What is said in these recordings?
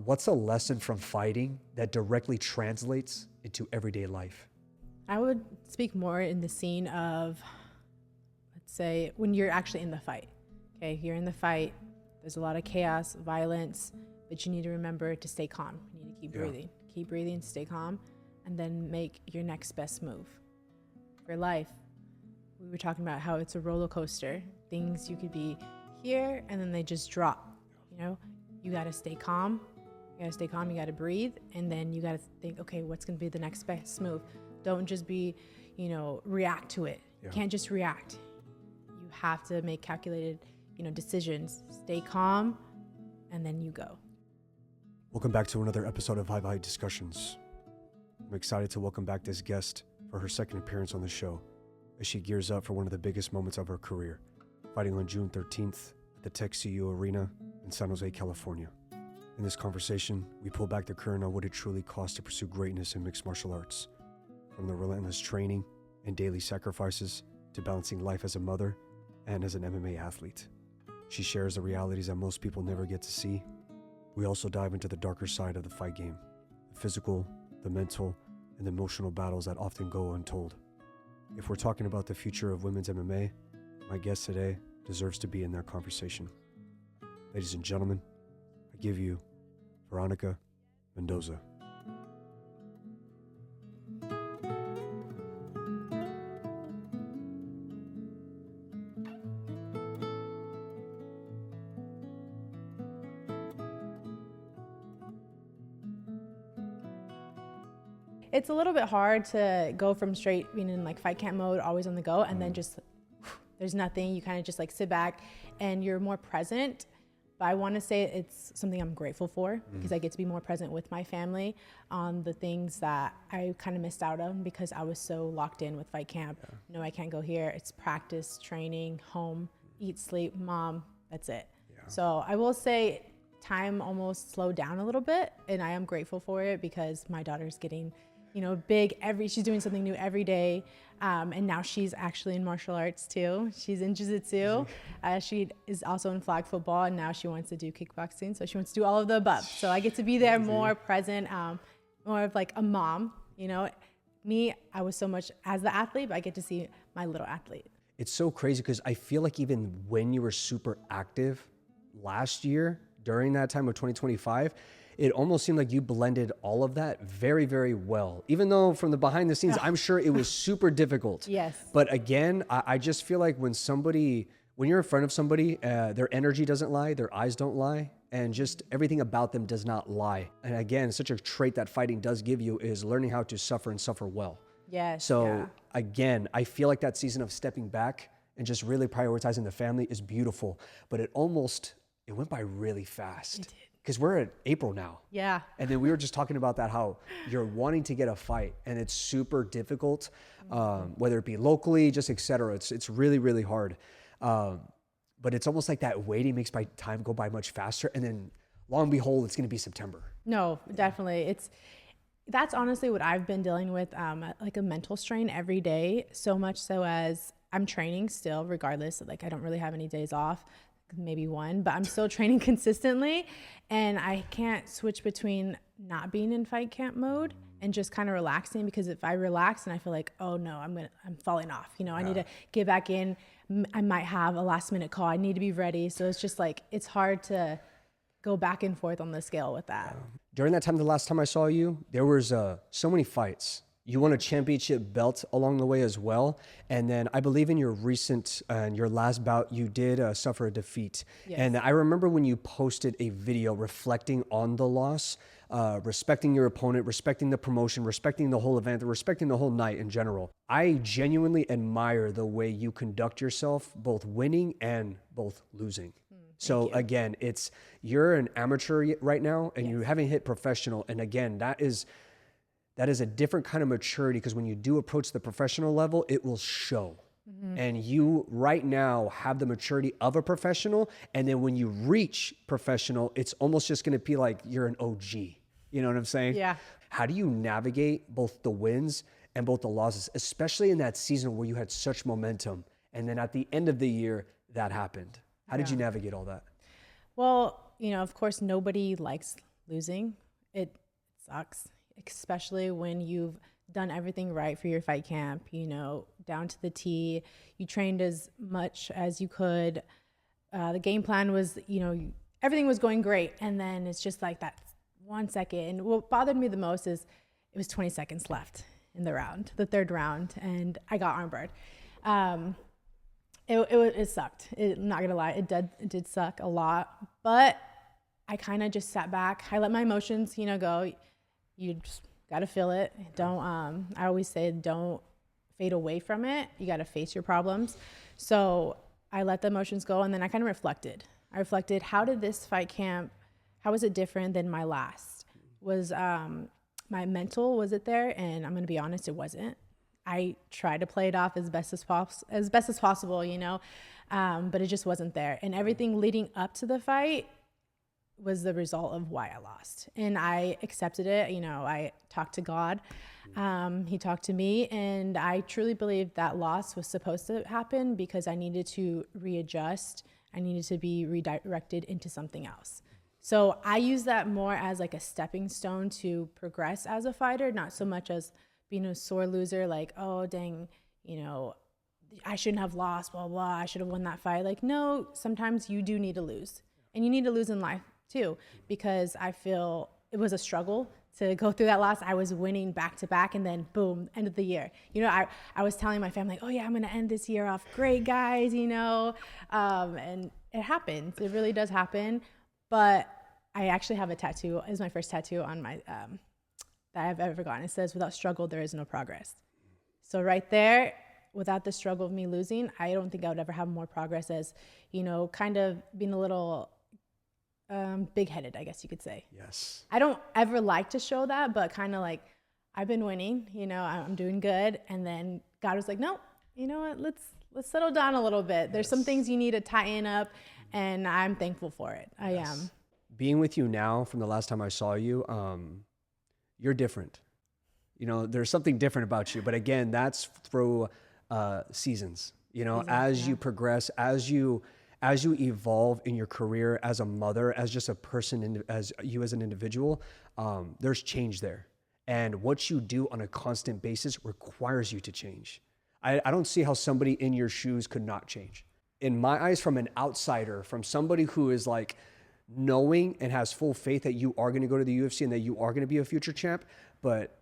what's a lesson from fighting that directly translates into everyday life? I would speak more in the scene of, let's say, when you're actually in the fight. Okay, you're in the fight, there's a lot of chaos, violence, but you need to remember to stay calm. You need to keep breathing. Keep breathing, stay calm, and then make your next best move. For life, we were talking about how it's a roller coaster. Things you could be here and then they just drop. You know, you got to stay calm. You got to stay calm, you got to breathe, and then you got to think, okay, what's going to be the next best move? Don't just be, react to it. You can't just react. You have to make calculated, decisions. Stay calm, and then you go. Welcome back to another episode of High Value Discussions. I'm excited to welcome back this guest for her second appearance on the show as she gears up for one of the biggest moments of her career, fighting on June 13th at the Tech CU Arena in San Jose, California. In this conversation, we pull back the curtain on what it truly costs to pursue greatness in mixed martial arts, from the relentless training and daily sacrifices to balancing life as a mother and as an MMA athlete. She shares the realities that most people never get to see. We also dive into the darker side of the fight game, the physical, the mental, and the emotional battles that often go untold. If we're talking about the future of women's MMA, my guest today deserves to be in that conversation. Ladies and gentlemen, I give you Veronica Mendoza. It's a little bit hard to go from straight being in like fight camp mode, always on the go, and then just there's nothing. You kind of just like sit back and you're more present. But I want to say it's something I'm grateful for because I get to be more present with my family on the things that I kind of missed out on because I was so locked in with fight camp. No, I can't go here. It's practice, training, home, eat, sleep, mom. That's it. So I will say time almost slowed down a little bit, and I am grateful for it because my daughter's getting big she's doing something new every day. And now she's actually in martial arts too. She's in jiu-jitsu. She is also in flag football, and now she wants to do kickboxing. So she wants to do all of the above. So I get to be there more present, more of like a mom, Me, I was so much as the athlete, but I get to see my little athlete. It's so crazy because I feel like even when you were super active last year, during that time of 2025, it almost seemed like you blended all of that very, very well. Even though from the behind the scenes, I'm sure it was super difficult. Yes. But again, I just feel like when you're in front of somebody, their energy doesn't lie, their eyes don't lie, and just everything about them does not lie. And again, such a trait that fighting does give you is learning how to suffer and suffer well. Yes. So again, I feel like that season of stepping back and just really prioritizing the family is beautiful, but it went by really fast. It did. Because we're at April now. Yeah. And then we were just talking about that, how you're wanting to get a fight and it's super difficult, whether it be locally, just et cetera. It's really, really hard. But it's almost like that waiting makes my time go by much faster. And then lo and behold, it's going to be September. No, definitely. That's honestly what I've been dealing with, like a mental strain every day, so much so as I'm training still regardless. Like I don't really have any days off. Maybe one, but I'm still training consistently, and I can't switch between not being in fight camp mode and just kind of relaxing, because if I relax and I feel like, oh no, I'm falling off, I need to get back in. I might have a last minute call. I need to be ready. So it's just like, it's hard to go back and forth on the scale with that. During that time, the last time I saw you, there was so many fights. You won a championship belt along the way as well. And then I believe in your your last bout, you did suffer a defeat. Yes. And I remember when you posted a video reflecting on the loss, respecting your opponent, respecting the promotion, respecting the whole event, respecting the whole night in general. I genuinely admire the way you conduct yourself, both winning and both losing. So again, you're an amateur right now and you haven't hit professional. And again, that is a different kind of maturity, because when you do approach the professional level, it will show. And you right now have the maturity of a professional. And then when you reach professional, it's almost just going to be like you're an OG. You know what I'm saying? Yeah. How do you navigate both the wins and both the losses, especially in that season where you had such momentum? And then at the end of the year, that happened. How did you navigate all that? Well, of course, nobody likes losing. It sucks, especially when you've done everything right for your fight camp, you know, down to the T. You trained as much as you could. The game plan was, you know, everything was going great. And then it's just like that 1 second. And what bothered me the most is it was 20 seconds left in the round, the third round, and I got armbarred. It sucked. I'm not gonna lie, it did suck a lot, but I kind of just sat back. I let my emotions, you know, go. You just gotta feel it. Don't. I always say, don't fade away from it. You gotta face your problems. So I let the emotions go, and then I kind of reflected. I reflected, how did this fight camp? How was it different than my last? Was my mental, was it there? And I'm gonna be honest, it wasn't. I tried to play it off as best as possible, you know, but it just wasn't there. And everything leading up to the fight was the result of why I lost. And I accepted it. You know, I talked to God. He talked to me, and I truly believe that loss was supposed to happen because I needed to readjust. I needed to be redirected into something else. So I use that more as like a stepping stone to progress as a fighter, not so much as being a sore loser, like, oh, dang, you know, I shouldn't have lost, blah, blah, I should have won that fight. Like, no, sometimes you do need to lose. And you need to lose in life too, because I feel it was a struggle to go through that loss. I was winning back to back, and then boom, end of the year. You know, I was telling my family, oh yeah, I'm gonna end this year off great, guys, you know, and it happens. It really does happen. But I actually have a tattoo. It's my first tattoo on my, that I've ever gotten. It says, without struggle, there is no progress. So right there, without the struggle of me losing, I don't think I would ever have more progress as, you know, kind of being a little big-headed, I guess you could say. Yes. I don't ever like to show that, but kind of like, I've been winning, you know, I'm doing good. And then God was like, no, you know what, let's settle down a little bit. There's some things you need to tighten up, and I'm thankful for it. I am. Being with you now from the last time I saw you, you're different. You know, there's something different about you. But again, that's through seasons. You know, as you progress, as you evolve in your career as a mother, as just a person, as you as an individual, there's change there. And what you do on a constant basis requires you to change. I don't see how somebody in your shoes could not change. In my eyes, from an outsider, from somebody who is like knowing and has full faith that you are going to go to the UFC and that you are going to be a future champ, but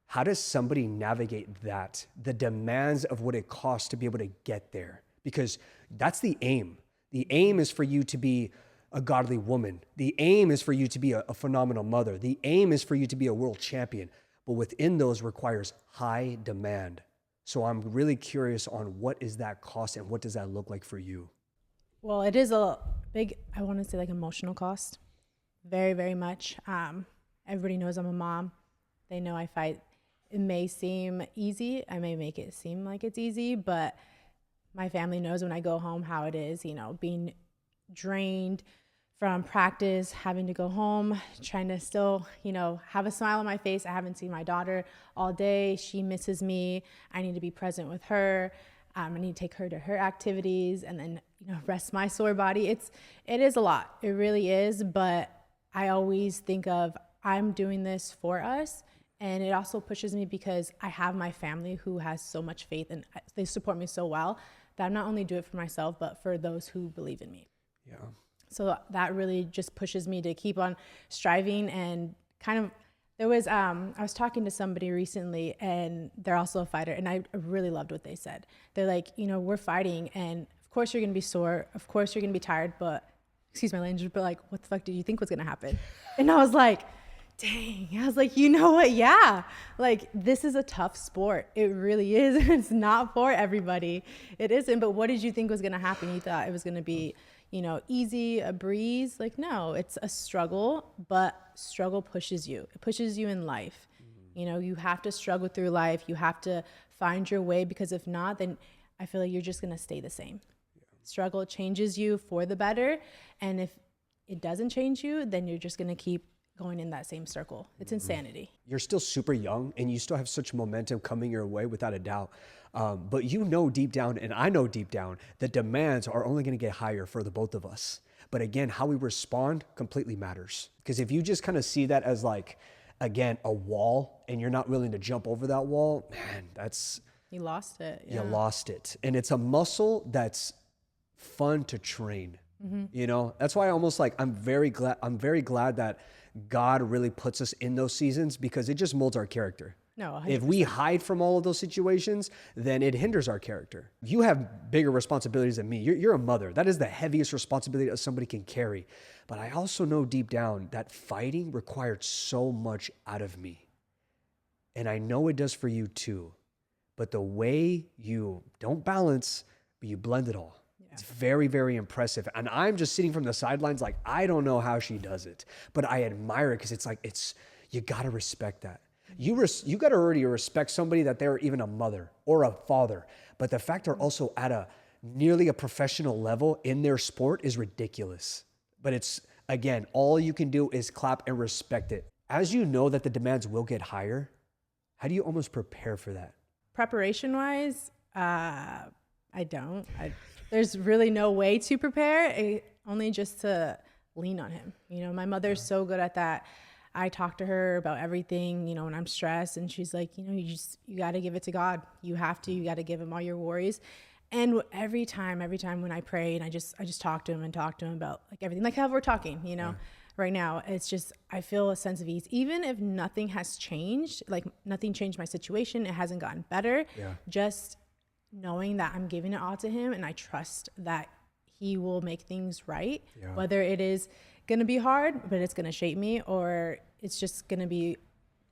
how does somebody navigate that? The demands of what it costs to be able to get there? Because that's the aim. The aim is for you to be a godly woman. The aim is for you to be a phenomenal mother. The aim is for you to be a world champion. But within those requires high demand. So I'm really curious on what is that cost and what does that look like for you? Well, it is a big, I want to say like emotional cost. Very, very much. Everybody knows I'm a mom. They know I fight. It may seem easy. I may make it seem like it's easy, but my family knows when I go home how it is, you know, being drained from practice, having to go home, trying to still, you know, have a smile on my face. I haven't seen my daughter all day. She misses me. I need to be present with her. I need to take her to her activities and then, you know, rest my sore body. It is a lot. It really is. But I always think of, I'm doing this for us. And it also pushes me because I have my family who has so much faith and they support me so well that I'm not only do it for myself, but for those who believe in me. Yeah. So that really just pushes me to keep on striving. And kind of, there was, I was talking to somebody recently and they're also a fighter, and I really loved what they said. They're like, you know, we're fighting and of course you're going to be sore. Of course you're going to be tired, but excuse my language, but like, what the fuck did you think was going to happen? And I was like, dang, I was like, you know what? Yeah, like this is a tough sport. It really is. It's not for everybody. It isn't. But what did you think was going to happen? You thought it was going to be, you know, easy, a breeze. Like, no, it's a struggle, but struggle pushes you. It pushes you in life. You know, you have to struggle through life. You have to find your way, because if not, then I feel like you're just going to stay the same. Struggle changes you for the better. And if it doesn't change you, then you're just going to keep going in that same circle. It's insanity. You're still super young and you still have such momentum coming your way without a doubt. But you know deep down, and I know deep down, the demands are only going to get higher for the both of us. But again, how we respond completely matters. Because if you just kind of see that as like, again, a wall and you're not willing to jump over that wall, man, You lost it. you lost it. And it's a muscle that's fun to train. You know, that's why I'm very glad that God really puts us in those seasons, because it just molds our character. No, 100%. If we hide from all of those situations, then it hinders our character. You have bigger responsibilities than me. You're a mother. That is the heaviest responsibility that somebody can carry. But I also know deep down that fighting required so much out of me. And I know it does for you too. But the way you don't balance, but you blend it all. It's very, very impressive. And I'm just sitting from the sidelines like, I don't know how she does it. But I admire it, because it's like, you got to respect that. You got to already respect somebody that they're even a mother or a father. But the fact they're also at nearly a professional level in their sport is ridiculous. But it's, again, all you can do is clap and respect it. As you know that the demands will get higher, how do you almost prepare for that? Preparation-wise, I don't. There's really no way to prepare, only just to lean on him. You know, my mother's so good at that. I talk to her about everything, you know, when I'm stressed, and she's like, you know, you got to give it to God. You got to give him all your worries. And every time when I pray and I just talk to him about like everything, like how we're talking, you know, right now, it's just, I feel a sense of ease, even if nothing has changed, like nothing changed my situation. It hasn't gotten better. Just knowing that I'm giving it all to him, and I trust that he will make things right, whether it is going to be hard, but it's going to shape me, or it's just going to be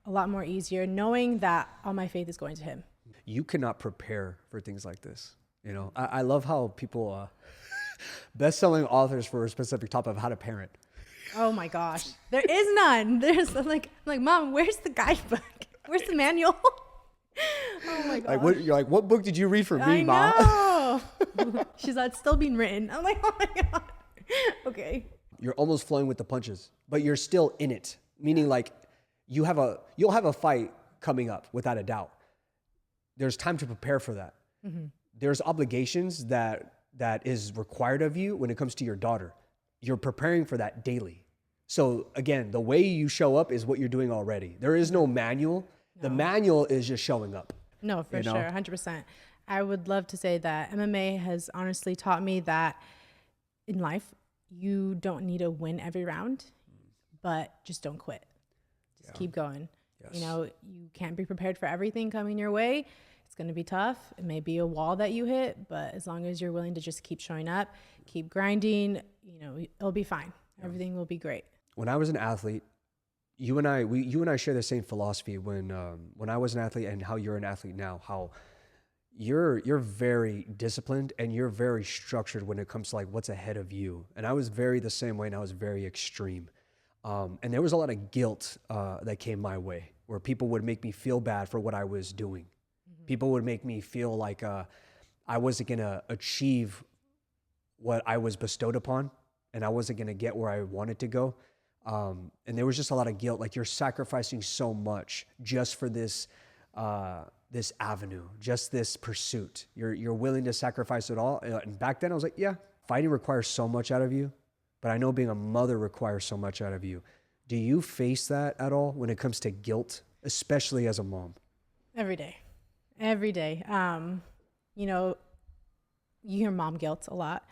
a lot more easier knowing that all my faith is going to him. You cannot prepare for things like this. You know, I love how people, best-selling authors for a specific topic of how to parent. Oh my gosh. There is none. There's like, Mom, where's the guidebook? Where's the manual? Oh my God. You're like, what book did you read for me, Mom? I know. She's like, it's still being written. I'm like, oh my God. Okay. You're almost flowing with the punches, but you're still in it. Meaning like you'll have a fight coming up without a doubt. There's time to prepare for that. There's obligations that is required of you when it comes to your daughter. You're preparing for that daily. So again, the way you show up is what you're doing already. There is no manual. The manual is just showing up. No, for sure. 100%. I would love to say that MMA has honestly taught me that in life, you don't need to win every round, but just don't quit. Just keep going. You know, you can't be prepared for everything coming your way. It's going to be tough. It may be a wall that you hit, but as long as you're willing to just keep showing up, keep grinding, you know, it'll be fine. Everything will be great. When I was an athlete, you and I share the same philosophy. When I was an athlete and how you're an athlete now, how you're very disciplined and you're very structured when it comes to like what's ahead of you. And I was very the same way, and I was very extreme. And there was a lot of guilt that came my way, where people would make me feel bad for what I was doing. People would make me feel like I wasn't going to achieve what I was bestowed upon, and I wasn't going to get where I wanted to go. And there was just a lot of guilt, like you're sacrificing so much just for this avenue, just this pursuit. You're willing to sacrifice it all. And back then I was like, yeah, fighting requires so much out of you, but I know being a mother requires so much out of you. Do you face that at all when it comes to guilt, especially as a mom? Every day. You know, you hear mom guilt a lot.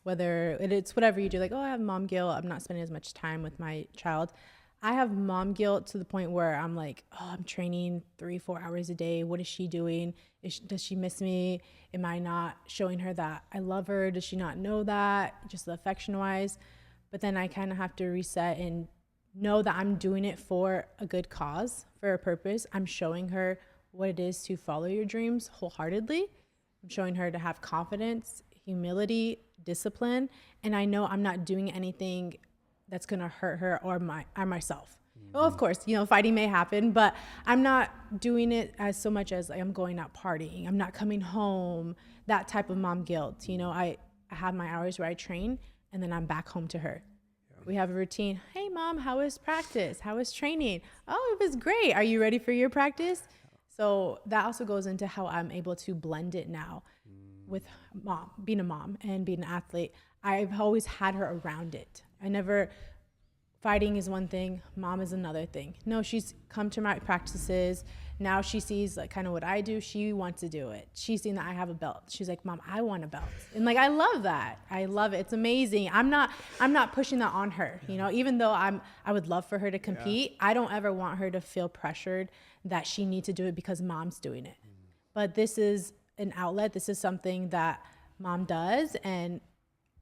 Whether it's whatever you do, like, oh, I have mom guilt, I'm not spending as much time with my child. I have mom guilt to the point where I'm like, oh, I'm training 3-4 hours a day. What is she doing? Does she miss me? Am I not showing her that I love her? Does she not know that, just the affection wise? But then I kind of have to reset and know that I'm doing it for a good cause, for a purpose. I'm showing her what it is to follow your dreams wholeheartedly. I'm showing her to have confidence, humility, discipline, and I know I'm not doing anything that's gonna hurt her or myself. Well, of course, you know, fighting may happen, but I'm not doing it as so much as like I'm going out partying. I'm not coming home, that type of mom guilt. You know, I have my hours where I train, and then I'm back home to her. We have a routine. Hey, Mom, how was practice? How was training? Oh, it was great. Are you ready for your practice? So that also goes into how I'm able to blend it now with mom, being a mom and being an athlete. I've always had her around it. I never, fighting is one thing, mom is another thing. No, she's come to my practices. Now she sees like kind of what I do. She wants to do it. She's seen that I have a belt. She's like, Mom, I want a belt. And like, I love that. I love it. It's amazing. I'm not pushing that on her, you know, even though I would love for her to compete. I don't ever want her to feel pressured that she needs to do it because mom's doing it. But this is an outlet. This is something that mom does, and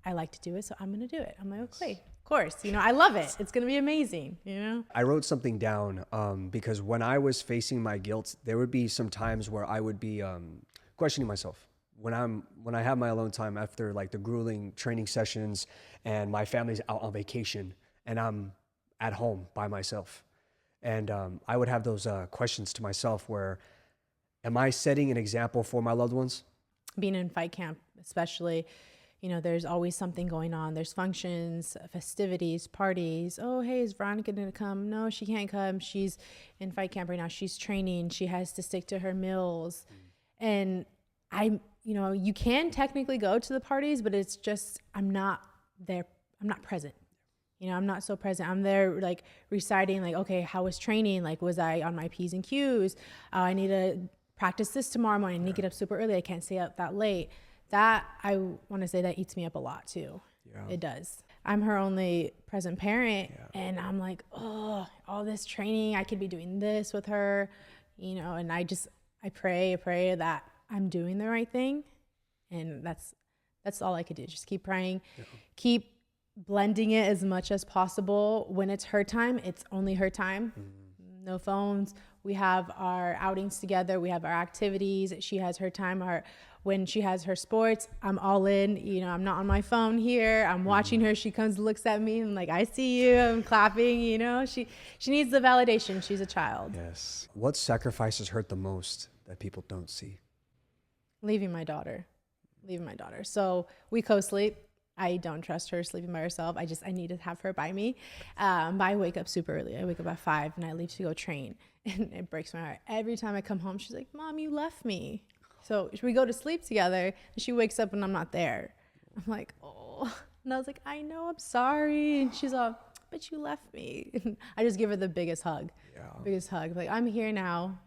I like to do it, so I'm going to do it. I'm like, okay, of course. You know, I love it. It's going to be amazing, you know? I wrote something down because when I was facing my guilt, there would be some times where I would be questioning myself. When I have my alone time after like the grueling training sessions and my family's out on vacation and I'm at home by myself. And I would have those questions to myself where, am I setting an example for my loved ones? Being in fight camp, especially, you know, there's always something going on. There's functions, festivities, parties. Oh, hey, is Veronica going to come? No, she can't come. She's in fight camp right now. She's training. She has to stick to her meals. And you know, you can technically go to the parties, but it's just, I'm not there. I'm not present. You know, I'm not so present. I'm there like reciting like, okay, how was training? Like, was I on my P's and Q's? I need to practice this tomorrow morning. I need to get up super early. I can't stay up that late. That, I want to say that eats me up a lot too. Yeah. It does. I'm her only present parent and I'm like, oh, all this training, I could be doing this with her, you know, and I pray that I'm doing the right thing. And that's all I could do. Just keep praying, keep blending it as much as possible. When it's her time, it's only her time. No phones. We have our outings together. We have our activities. She has her time. When she has her sports, I'm all in. You know, I'm not on my phone here. I'm watching her. She comes, looks at me, and like, I see you. I'm clapping. You know, she needs the validation. She's a child. Yes. What sacrifices hurt the most that people don't see? Leaving my daughter. So we co-sleep. I don't trust her sleeping by herself. I need to have her by me. But I wake up super early. I wake up at 5 and I leave to go train. And it breaks my heart. Every time I come home, she's like, Mom, you left me. So we go to sleep together and she wakes up when I'm not there. I'm like, oh. And I was like, I know, I'm sorry. And she's all, but you left me. And I just give her the biggest hug. Biggest hug. Like, I'm here now.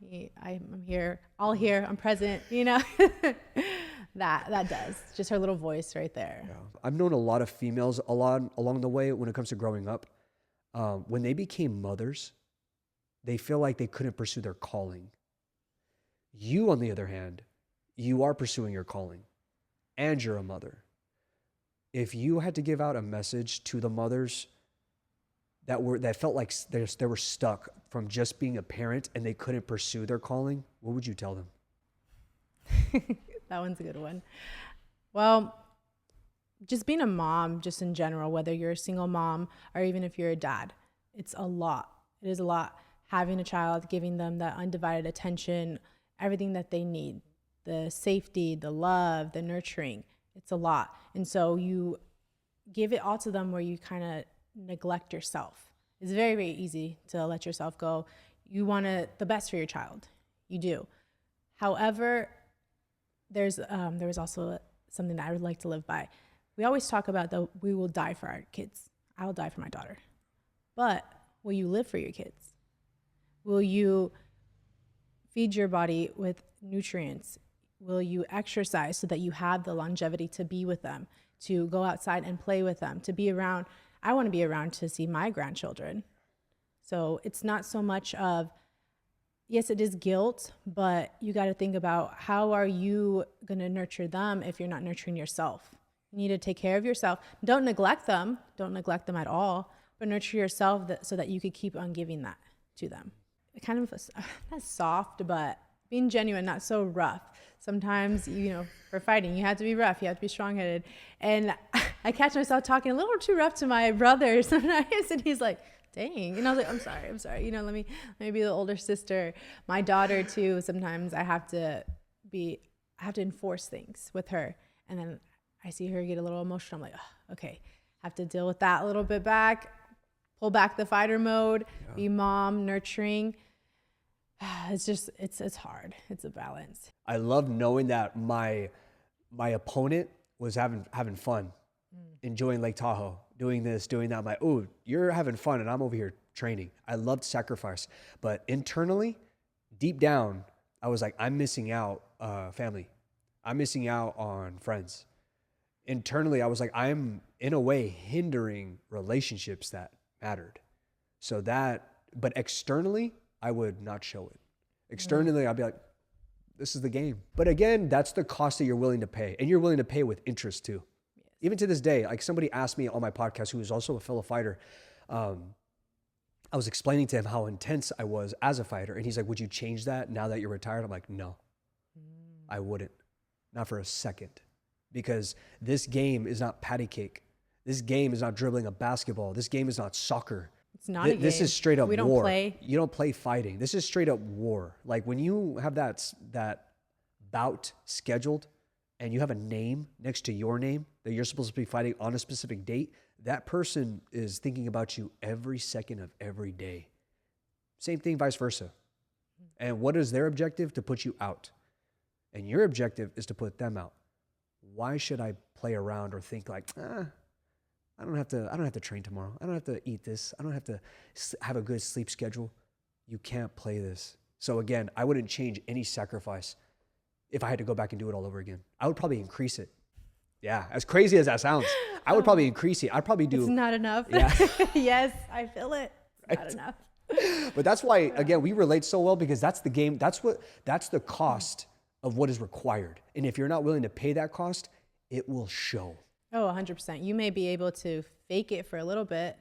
I'm here. All here. I'm present, you know? That does. Just her little voice right there. Yeah. I've known a lot of females along the way when it comes to growing up. When they became mothers, they feel like they couldn't pursue their calling. You, on the other hand, you are pursuing your calling and you're a mother. If you had to give out a message to the mothers that felt like they were stuck from just being a parent and they couldn't pursue their calling, what would you tell them? That one's a good one. Well, just being a mom, just in general, whether you're a single mom or even if you're a dad, it's a lot. It is a lot. Having a child, giving them that undivided attention, everything that they need, the safety, the love, the nurturing, it's a lot. And so you give it all to them where you kind of neglect yourself. It's very, very easy to let yourself go. You want the best for your child. You do. However, there was also something that I would like to live by. We always talk about that we will die for our kids. I will die for my daughter. But will you live for your kids? Will you feed your body with nutrients? Will you exercise so that you have the longevity to be with them, to go outside and play with them, to be around? I want to be around to see my grandchildren. So it's not so much of, yes, it is guilt, but you got to think about how are you going to nurture them if you're not nurturing yourself? You need to take care of yourself. Don't neglect them. Don't neglect them at all, but nurture yourself so that you could keep on giving that to them. Kind of not soft, but being genuine, not so rough. Sometimes, you know, for fighting, you have to be rough. You have to be strong-headed. And I catch myself talking a little too rough to my brother sometimes, and he's like, dang. And I was like, I'm sorry. You know, let me be the older sister. My daughter too, sometimes I have to enforce things with her. And then I see her get a little emotional. I'm like, oh, okay, have to deal with that a little bit back, pull back the fighter mode, be mom, nurturing. It's just, it's hard. It's a balance. I love knowing that my opponent was having fun. enjoying Lake Tahoe, doing this, doing that. I'm like, oh, you're having fun and I'm over here training. I loved sacrifice. But internally, deep down, I was like, I'm missing out family. I'm missing out on friends. Internally, I was like, I'm in a way hindering relationships that mattered. So that, but externally, I would not show it. Externally, I'd be like, this is the game. But again, that's the cost that you're willing to pay. And you're willing to pay with interest too. Yes. Even to this day, like somebody asked me on my podcast, who is also a fellow fighter, I was explaining to him how intense I was as a fighter. And he's like, would you change that now that you're retired? I'm like, no, I wouldn't. Not for a second. Because this game is not patty cake. This game is not dribbling a basketball. This game is not soccer. It's not a game. This is straight up war. We don't play. You don't play fighting. This is straight up war. Like when you have that bout scheduled and you have a name next to your name that you're supposed to be fighting on a specific date, that person is thinking about you every second of every day. Same thing, vice versa. And what is their objective? To put you out. And your objective is to put them out. Why should I play around or think like, I don't have to train tomorrow. I don't have to eat this. I don't have to have a good sleep schedule. You can't play this. So again, I wouldn't change any sacrifice if I had to go back and do it all over again. I would probably increase it. Yeah, as crazy as that sounds, I would probably increase it. I'd probably do. It's not enough. Yeah. Yes, I feel it. It's not enough. But that's why, again, we relate so well because that's the game. That's the cost of what is required. And if you're not willing to pay that cost, it will show. Oh, 100%. You may be able to fake it for a little bit.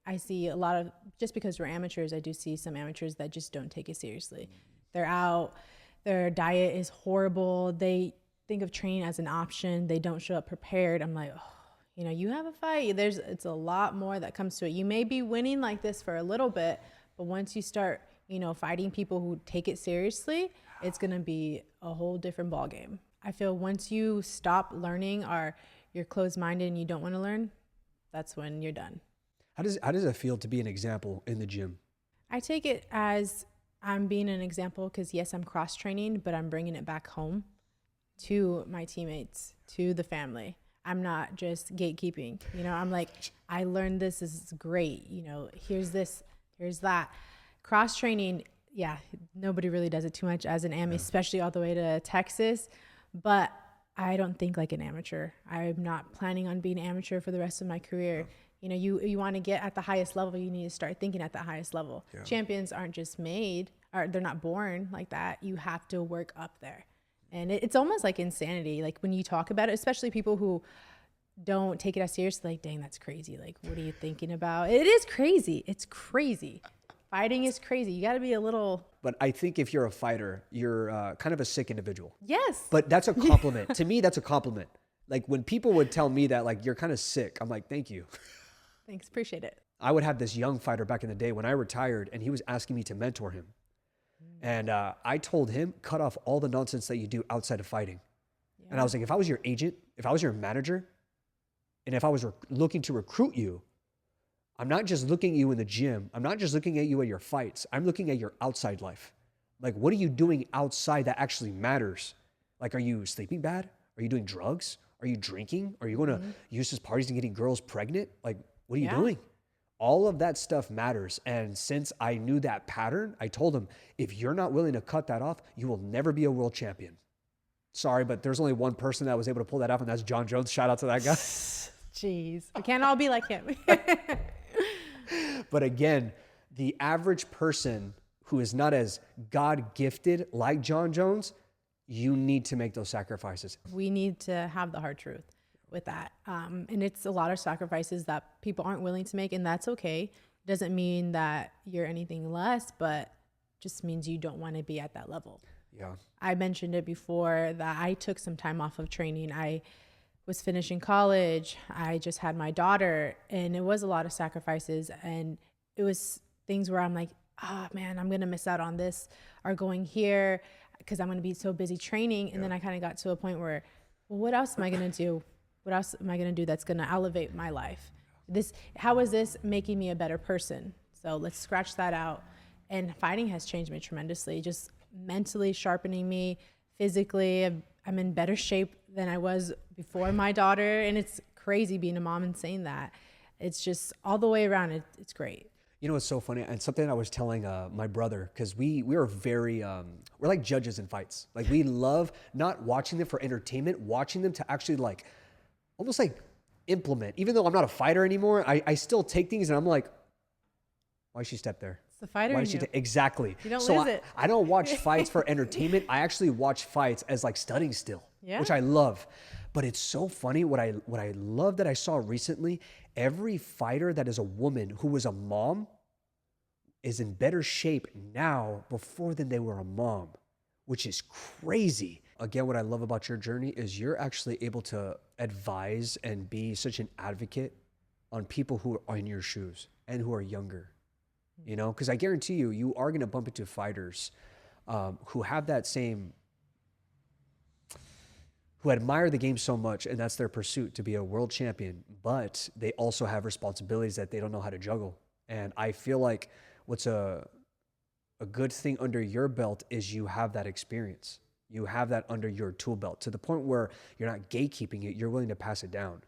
I see a lot of, just because we're amateurs, I do see some amateurs that just don't take it seriously. They're out, their diet is horrible. They think of training as an option. They don't show up prepared. I'm like, oh, you have a fight. It's a lot more that comes to it. You may be winning like this for a little bit, but once you start, fighting people who take it seriously, it's going to be a whole different ballgame. I feel once you stop learning or you're closed-minded and you don't want to learn, that's when you're done. How does it feel to be an example in the gym? I take it as I'm being an example because, yes, I'm cross-training, but I'm bringing it back home to my teammates, to the family. I'm not just gatekeeping. I'm like, I learned this. This is great. Here's this, here's that. Cross-training, yeah, nobody really does it too much as an AMI, especially all the way to Texas. But I don't think like an amateur. I'm not planning on being an amateur for the rest of my career. You want to get at the highest level, you need to start thinking at the highest level. Yeah. Champions aren't just made, or they're not born like that. You have to work up there. And it's almost like insanity. Like when you talk about it, especially people who don't take it as seriously, like, dang, that's crazy. Like, what are you thinking about? It is crazy. It's crazy. Fighting is crazy. You got to be a little. But I think if you're a fighter, you're kind of a sick individual. Yes. But that's a compliment. To me, that's a compliment. Like when people would tell me that, like, you're kind of sick, I'm like, thank you. Thanks. Appreciate it. I would have this young fighter back in the day when I retired, and he was asking me to mentor him. And I told him, cut off all the nonsense that you do outside of fighting. Yeah. And I was like, if I was your agent, if I was your manager, and if I was looking to recruit you, I'm not just looking at you in the gym. I'm not just looking at you at your fights. I'm looking at your outside life. Like, what are you doing outside that actually matters? Like, are you sleeping bad? Are you doing drugs? Are you drinking? Are you going to useless parties and getting girls pregnant? Like, what are you doing? All of that stuff matters. And since I knew that pattern, I told him, if you're not willing to cut that off, you will never be a world champion. Sorry, but there's only one person that was able to pull that off, and that's John Jones. Shout out to that guy. Jeez, we can't all be like him. But again, the average person who is not as God-gifted like John Jones, you need to make those sacrifices. We need to have the hard truth with that. And it's a lot of sacrifices that people aren't willing to make, and that's okay. It doesn't mean that you're anything less, but just means you don't want to be at that level. Yeah. I mentioned it before that I took some time off of training. I was finishing college. I just had my daughter, and it was a lot of sacrifices. And it was things where I'm like, man, I'm going to miss out on this or going here because I'm going to be so busy training. And then I kind of got to a point where, well, what else am I going to do? What else am I going to do that's going to elevate my life? How is this making me a better person? So let's scratch that out. And fighting has changed me tremendously, just mentally sharpening me, physically. I'm in better shape than I was before my daughter. And it's crazy being a mom and saying that. It's just all the way around. It's great. You know, it's so funny. And something I was telling my brother, because we are very, we're like judges in fights. Like we love not watching them for entertainment, watching them to actually like, almost like implement. Even though I'm not a fighter anymore, I still take things and I'm like, why'd she step there? It's the fighter in you. Exactly. You don't lose it. I don't watch fights for entertainment. I actually watch fights as like studying still, Yeah. which I love. But it's so funny. What I love that I saw recently, every fighter that is a woman who was a mom is in better shape now before than they were a mom, which is crazy. Again, what I love about your journey is you're actually able to advise and be such an advocate on people who are in your shoes and who are younger, you know, because I guarantee you, you are going to bump into fighters who have that same, who admire the game so much, and that's their pursuit to be a world champion, but they also have responsibilities that they don't know how to juggle. And I feel like what's a good thing under your belt is you have that experience. You have that under your tool belt to the point where you're not gatekeeping it. You're willing to pass it down,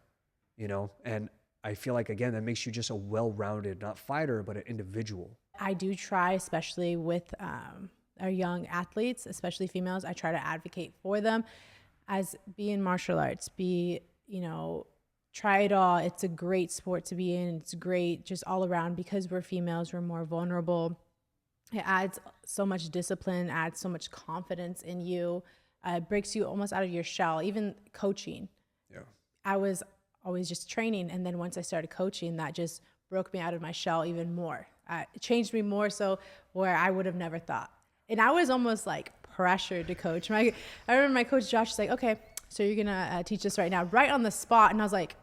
you know? And I feel like, again, that makes you just a well-rounded, not fighter, but an individual. I do try, especially with our young athletes, especially females, I try to advocate for them as be in martial arts, try it all. It's a great sport to be in. It's great just all around because we're females, we're more vulnerable. It adds so much discipline, adds so much confidence in you. It breaks you almost out of your shell, even coaching. Yeah. I was always just training. And then once I started coaching, that just broke me out of my shell even more. It changed me more so where I would have never thought. And I was almost like pressured to coach. I remember my coach Josh was like, okay, so you're going to teach us right now, right on the spot. And I was like,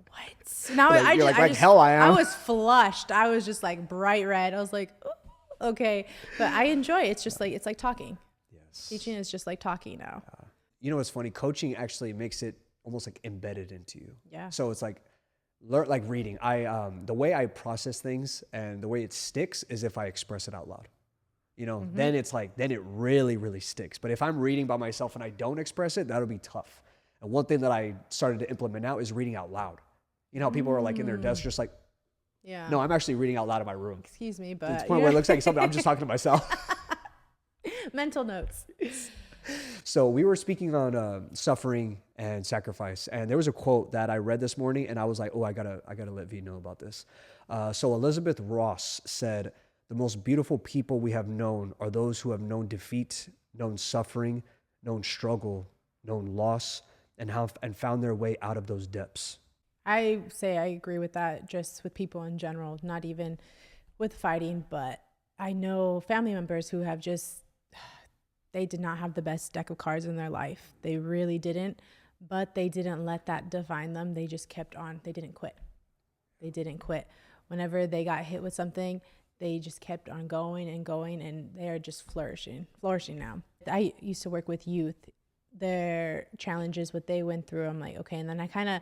what? Now hell I am. I was flushed. I was just like bright red. I was like, oh, okay. But I enjoy it. It's just like, it's like talking. Yes. Teaching is just like talking now. You know, what's funny? Coaching actually makes it almost like embedded into you. Yeah. So it's like, like reading. The way I process things and the way it sticks is if I express it out loud. You know, then it's like, then it really, really sticks. But if I'm reading by myself and I don't express it, that'll be tough. And one thing that I started to implement now is reading out loud. You know how people are like in their desk just like, yeah. No, I'm actually reading out loud in my room. Excuse me, To but the point where it looks like something I'm just talking to myself. mental notes. So we were speaking on suffering and sacrifice, and there was a quote that I read this morning, and I was like, "Oh, I gotta let V know about this." So Elizabeth Ross said, "The most beautiful people we have known are those who have known defeat, known suffering, known struggle, known loss, and found their way out of those depths." I say I agree with that, just with people in general, not even with fighting, but I know family members who have they did not have the best deck of cards in their life. They really didn't, but they didn't let that define them. They just kept on. They didn't quit. Whenever they got hit with something, they just kept on going, and they are just flourishing now. I used to work with youth. Their challenges, what they went through, I'm like, okay. And then I kind of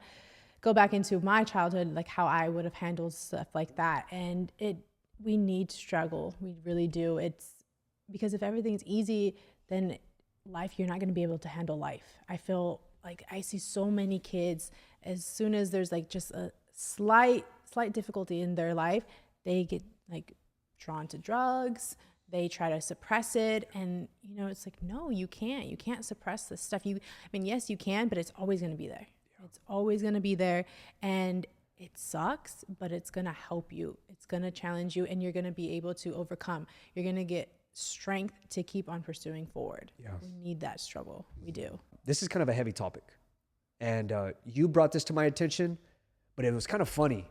go back into my childhood, like how I would have handled stuff like that. And we need to struggle. We really do. It's because if everything's easy, then life, you're not going to be able to handle life. I feel like I see so many kids, as soon as there's like just a slight difficulty in their life, they get like drawn to drugs. They try to suppress it. And, it's like, no, you can't suppress this stuff. Yes, you can, but it's always going to be there. Yeah. It's always going to be there. And it sucks, but it's going to help you. It's going to challenge you, and you're going to be able to overcome. You're going to get strength to keep on pursuing forward. Yeah. We need that struggle. We do. This is kind of a heavy topic. And you brought this to my attention, but it was kind of funny.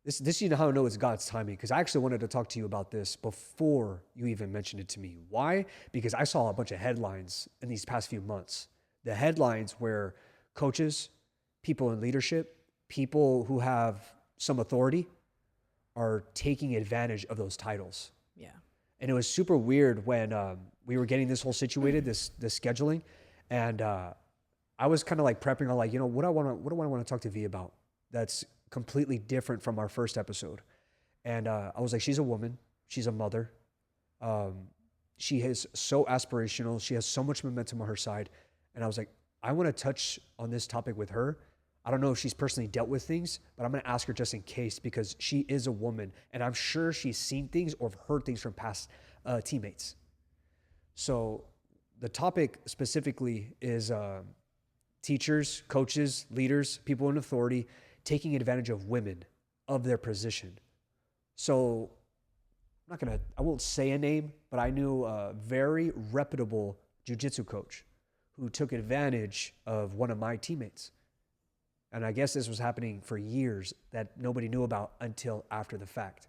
This you know how I know it's God's timing, because I actually wanted to talk to you about this before you even mentioned it to me. Why? Because I saw a bunch of headlines in these past few months. The headlines where coaches, people in leadership, people who have some authority are taking advantage of those titles. Yeah. And it was super weird when we were getting this whole situated, this scheduling, and I was kind of like prepping on like, what do I want to talk to V about that's completely different from our first episode. And I was like, she's a woman, she's a mother, she is so aspirational, she has so much momentum on her side, and I was like, I want to touch on this topic with her. I don't know if she's personally dealt with things, but I'm going to ask her just in case because she is a woman and I'm sure she's seen things or heard things from past teammates. So the topic specifically is teachers, coaches, leaders, people in authority taking advantage of women of their position. So I won't say a name, but I knew a very reputable jiu-jitsu coach who took advantage of one of my teammates. And I guess this was happening for years that nobody knew about until after the fact.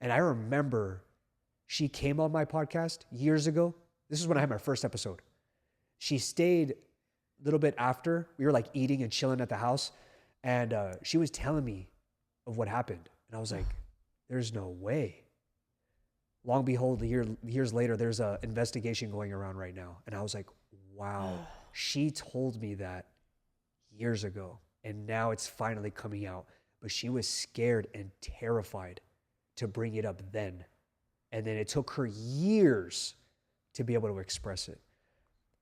And I remember she came on my podcast years ago. This is when I had my first episode. She stayed a little bit after. We were like eating and chilling at the house. And she was telling me of what happened. And I was like, there's no way. Long behold, years later, there's an investigation going around right now. And I was like, wow, she told me that years ago. And now it's finally coming out. But she was scared and terrified to bring it up then. And then it took her years to be able to express it.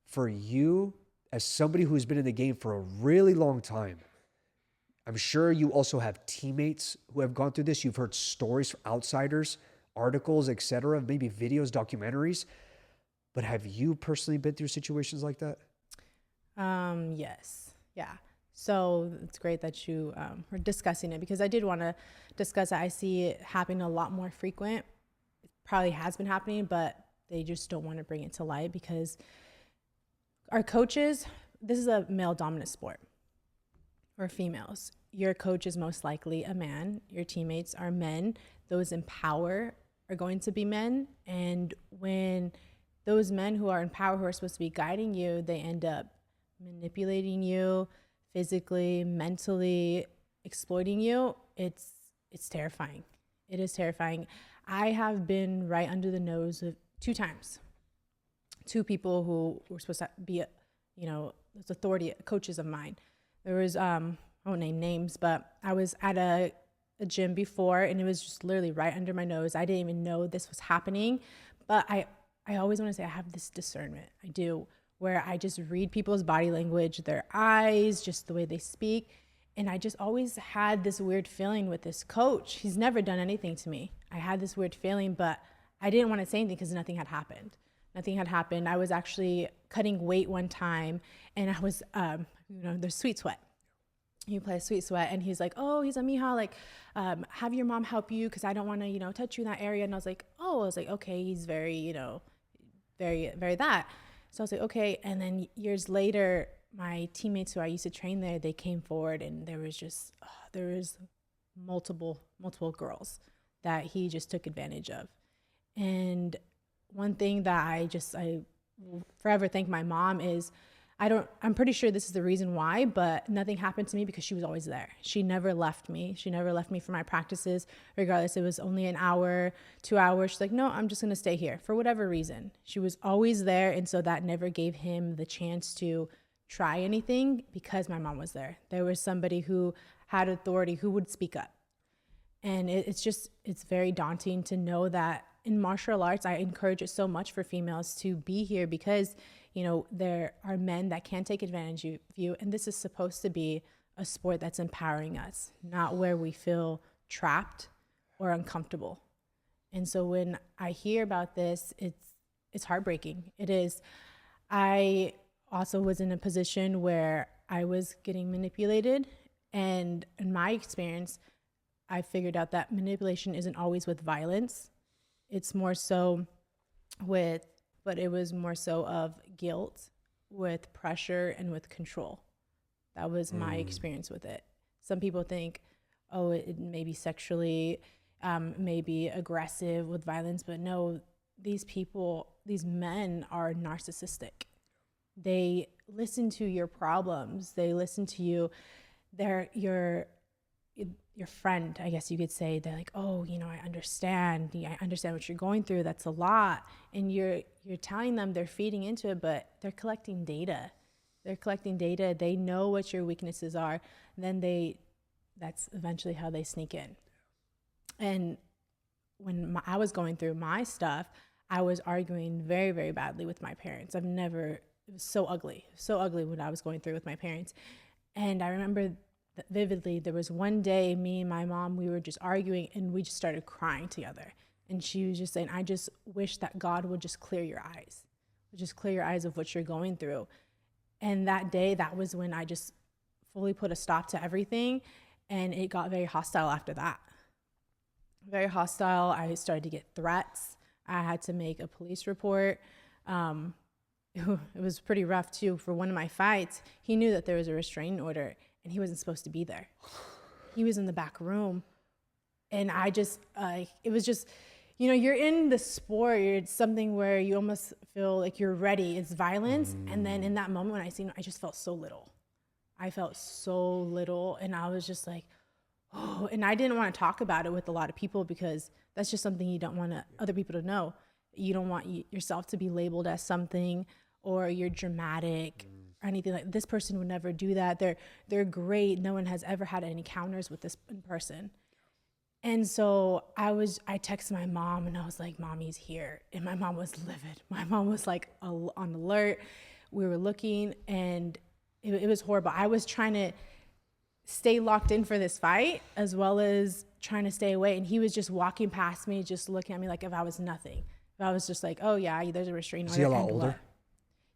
For you, as somebody who's been in the game for a really long time, I'm sure you also have teammates who have gone through this. You've heard stories from outsiders, articles, etc., maybe videos, documentaries. But have you personally been through situations like that? Yes. Yeah. So it's great that you were discussing it because I did want to discuss it. I see it happening a lot more frequent. It probably has been happening, but they just don't want to bring it to light because our coaches, this is a male dominant sport. Or females. Your coach is most likely a man. Your teammates are men. Those in power are going to be men. And when those men who are in power, who are supposed to be guiding you, they end up manipulating you physically, mentally, exploiting you, it's terrifying. It is terrifying. I have been right under the nose of 2 times. 2 people who were supposed to be, those authority coaches of mine. There was, I won't name names, but I was at a gym before and it was just literally right under my nose. I didn't even know this was happening, but I always want to say I have this discernment. I do, where I just read people's body language, their eyes, just the way they speak. And I just always had this weird feeling with this coach. He's never done anything to me. I had this weird feeling, but I didn't want to say anything because nothing had happened. Nothing had happened. I was actually cutting weight one time and I was, there's sweet sweat. You play sweet sweat and he's like, oh, he's a Mija, like, have your mom help you because I don't want to, touch you in that area. And I was like, okay, he's very, very, very that. So I was like, okay. And then years later, my teammates who I used to train there, they came forward and there was multiple girls that he just took advantage of. And one thing that I will forever thank my mom is I'm pretty sure this is the reason why, but nothing happened to me because she was always there. She never left me. She never left me for my practices, regardless. It was only an hour, 2 hours. She's like, no, I'm just going to stay here for whatever reason. She was always there. And so that never gave him the chance to try anything because my mom was there. There was somebody who had authority who would speak up. And it's very daunting to know that in martial arts, I encourage it so much for females to be here because there are men that can take advantage of you. And this is supposed to be a sport that's empowering us, not where we feel trapped or uncomfortable. And so when I hear about this, it's heartbreaking. It is. I also was in a position where I was getting manipulated. And in my experience, I figured out that manipulation isn't always with violence. It's more so but it was more so of guilt with pressure and with control. That was my experience with it. Some people think, it may be sexually, maybe aggressive with violence, but no, these men are narcissistic. They listen to your problems. They listen to you. They're your friend, I guess you could say. They're like, I understand. I understand what you're going through. That's a lot. And you're telling them, they're feeding into it, but they're collecting data. They know what your weaknesses are. And then that's eventually how they sneak in. And when I was going through my stuff, I was arguing very, very badly with my parents. It was so ugly when I was going through with my parents. And I remember vividly, there was one day, me and my mom, we were just arguing and we just started crying together. And she was just saying, I just wish that God would just clear your eyes, would just clear your eyes of what you're going through. And that day, that was when I just fully put a stop to everything. And it got very hostile after that. Very hostile. I started to get threats. I had to make a police report. It was pretty rough too. For one of my fights, he knew that there was a restraining order and he wasn't supposed to be there. He was in the back room. And I just, it was just, you know, you're in the sport, it's something where you almost feel like you're ready. It's violence. And then in that moment when I seen him, I just felt so little. I felt so little. And I was just like, oh, and I didn't want to talk about it with a lot of people because that's just something you don't want other people to know. You don't want yourself to be labeled as something, or you're dramatic or anything like this. Person would never do that. They're great. No one has ever had any encounters with this person. And so I texted my mom and I was like, Mommy's here. And my mom was livid. My mom was like on alert. We were looking and it was horrible. I was trying to stay locked in for this fight as well as trying to stay away. And he was just walking past me, just looking at me like if I was nothing. If I was just like, oh yeah, there's a restraining order. Is he a lot older? What?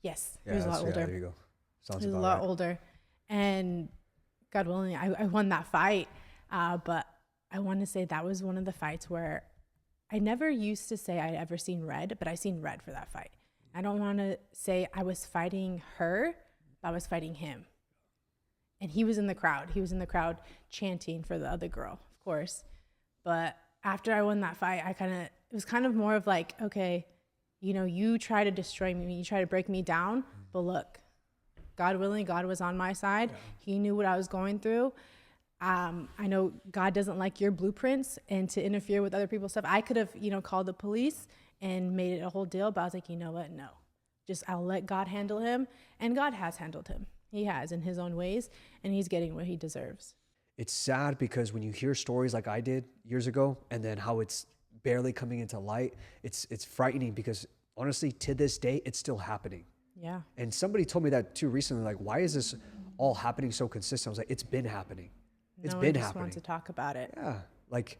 Yes, he was a lot older. Yeah, there you go. Sounds he was about a lot right. older. And God willing, I won that fight. But I want to say that was one of the fights where I never used to say I'd ever seen red, but I seen red for that fight. I don't want to say I was fighting her, but I was fighting him. And he was in the crowd. He was in the crowd chanting for the other girl, of course. But after I won that fight, it was kind of more of like, okay, you know, you try to destroy me, you try to break me down, but look, God willing, God was on my side. Yeah. He knew what I was going through. I know God doesn't like your blueprints and to interfere with other people's stuff. I could have, you know, called the police and made it a whole deal, but I was like, you know what? No, just I'll let God handle him. And God has handled him. He has in his own ways, and he's getting what he deserves. It's sad because when you hear stories like I did years ago and then how it's barely coming into light, it's frightening because honestly, to this day, it's still happening. Yeah. And somebody told me that too recently, like, why is this all happening so consistent? I was like, it's been happening. It's been happening. No one just wants to talk about it. Yeah. Like,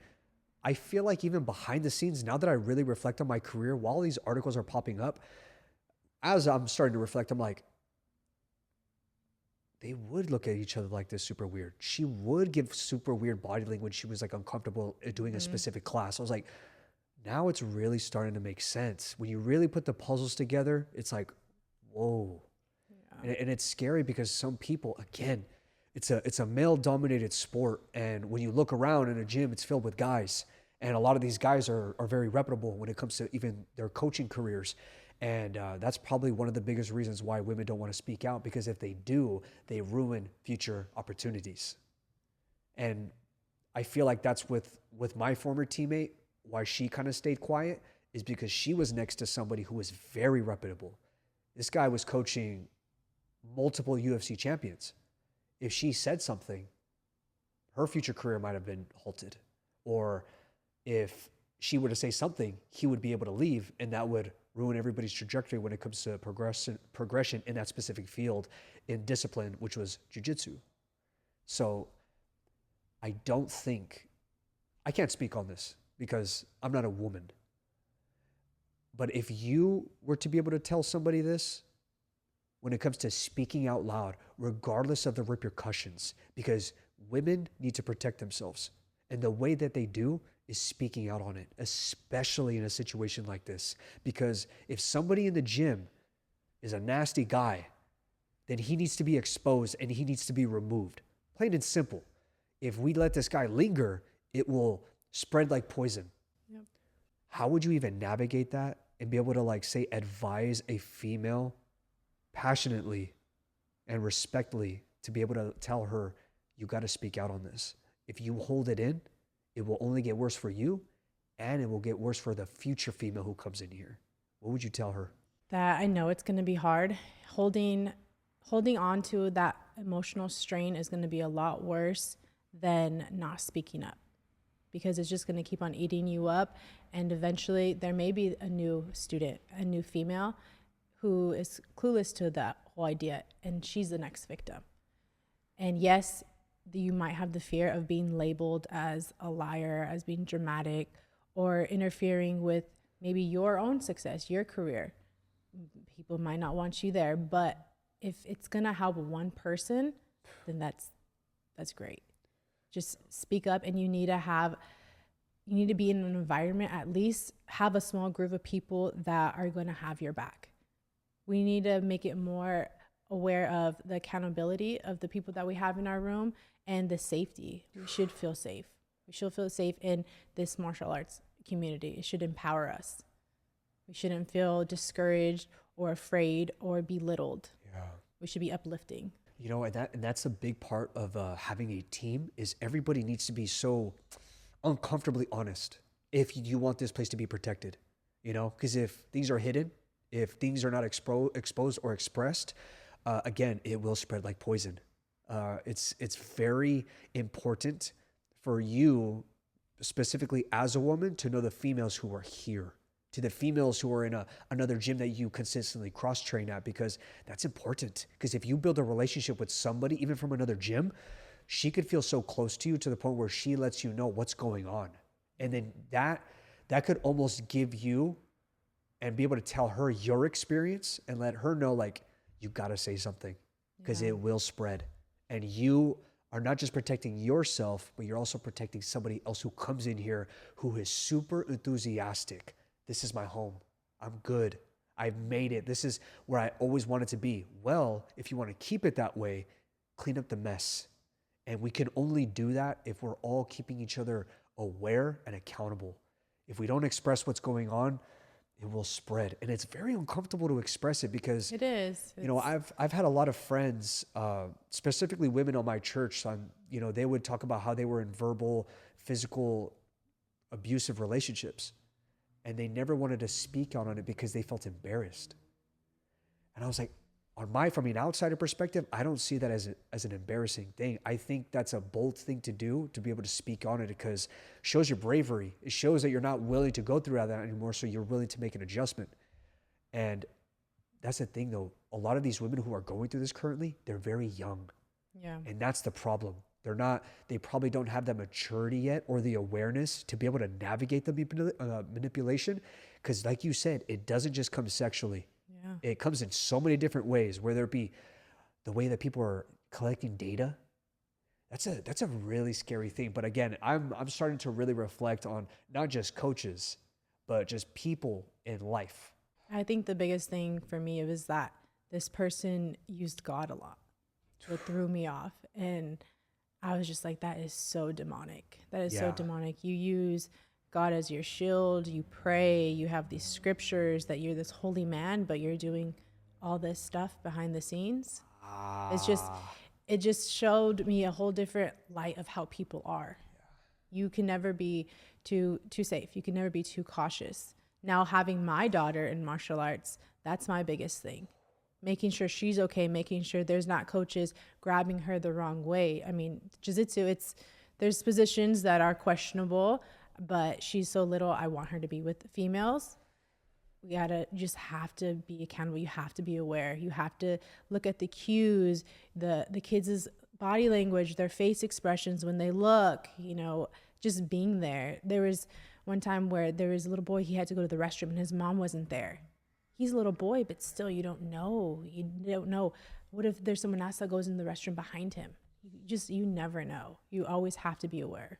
I feel like even behind the scenes, now that I really reflect on my career, while these articles are popping up, as I'm starting to reflect, I'm like, they would look at each other like this super weird. She would give super weird body language when she was like uncomfortable doing a specific class. I was like, now it's really starting to make sense. When you really put the puzzles together, it's like, whoa. Yeah. And it's scary because some people, again, it's a male-dominated sport. And when you look around in a gym, it's filled with guys. And a lot of these guys are very reputable when it comes to even their coaching careers. And that's probably one of the biggest reasons why women don't want to speak out, because if they do, they ruin future opportunities. And I feel like that's with my former teammate, why she kind of stayed quiet is because she was next to somebody who was very reputable. This guy was coaching multiple UFC champions. If she said something, her future career might have been halted. Or if she were to say something, he would be able to leave, and that would ruin everybody's trajectory when it comes to progression in that specific field in discipline, which was jiu-jitsu. So I can't speak on this because I'm not a woman. But if you were to be able to tell somebody this, when it comes to speaking out loud, regardless of the repercussions, because women need to protect themselves. And the way that they do is speaking out on it, especially in a situation like this. Because if somebody in the gym is a nasty guy, then he needs to be exposed and he needs to be removed. Plain and simple. If we let this guy linger, it will spread like poison. Yep. How would you even navigate that and be able to, like, say, advise a female passionately and respectfully to be able to tell her, you got to speak out on this. If you hold it in, it will only get worse for you, and it will get worse for the future female who comes in here. What would you tell her? That I know it's going to be hard. Holding on to that emotional strain is going to be a lot worse than not speaking up, because it's just going to keep on eating you up. And eventually there may be a new student, a new female who is clueless to that whole idea, and she's the next victim. And yes, you might have the fear of being labeled as a liar, as being dramatic, or interfering with maybe your own success, your career. People might not want you there, but if it's gonna help one person, then that's great. Just speak up, and you need to be in an environment, at least have a small group of people that are going to have your back. We need to make it more aware of the accountability of the people that we have in our room and the safety. We should feel safe. We should feel safe in this martial arts community. It should empower us. We shouldn't feel discouraged or afraid or belittled. Yeah. We should be uplifting. You know, and that's a big part of having a team is everybody needs to be so uncomfortably honest if you want this place to be protected, you know, because if things are hidden, if things are not exposed or expressed, again, it will spread like poison. It's very important for you, specifically as a woman, to know the females who are here, to the females who are in another gym that you consistently cross-train at, because that's important. Because if you build a relationship with somebody, even from another gym, she could feel so close to you to the point where she lets you know what's going on. And then that could almost give you and be able to tell her your experience and let her know, like, you got to say something because it will spread. And you are not just protecting yourself, but you're also protecting somebody else who comes in here who is super enthusiastic. This is my home. I'm good. I've made it. This is where I always wanted to be. Well, if you want to keep it that way, clean up the mess. And we can only do that if we're all keeping each other aware and accountable. If we don't express what's going on, it will spread. And it's very uncomfortable to express it because it is. You know, I've had a lot of friends, specifically women on my church, you know, they would talk about how they were in verbal, physical, abusive relationships. And they never wanted to speak out on it because they felt embarrassed. And I was like, from an outsider perspective, I don't see that as an embarrassing thing. I think that's a bold thing to do, to be able to speak on it, because it shows your bravery. It shows that you're not willing to go through that anymore, so you're willing to make an adjustment. And that's the thing, though. A lot of these women who are going through this currently, they're very young. Yeah. And that's the problem. They probably don't have that maturity yet or the awareness to be able to navigate the manipulation. Because like you said, it doesn't just come sexually. Yeah. It comes in so many different ways, whether it be the way that people are collecting data. That's a really scary thing. But again, I'm starting to really reflect on not just coaches, but just people in life. I think the biggest thing for me was that this person used God a lot. It threw me off. And I was just like, that is so demonic. That is so demonic. You use God as your shield. You pray. You have these scriptures that you're this holy man, but you're doing all this stuff behind the scenes. It just showed me a whole different light of how people are. Yeah. You can never be too safe. You can never be too cautious. Now, having my daughter in martial arts, that's my biggest thing. Making sure she's okay, making sure there's not coaches grabbing her the wrong way. I mean, jiu-jitsu, there's positions that are questionable, but she's so little. I want her to be with females. Just have to be accountable. You have to be aware. You have to look at the cues, the kids' body language, their face expressions when they look, you know, just being there. There was one time where there was a little boy, he had to go to the restroom and his mom wasn't there. He's a little boy, but still, you don't know. You don't know. What if there's someone else that goes in the restroom behind him? You never know. You always have to be aware.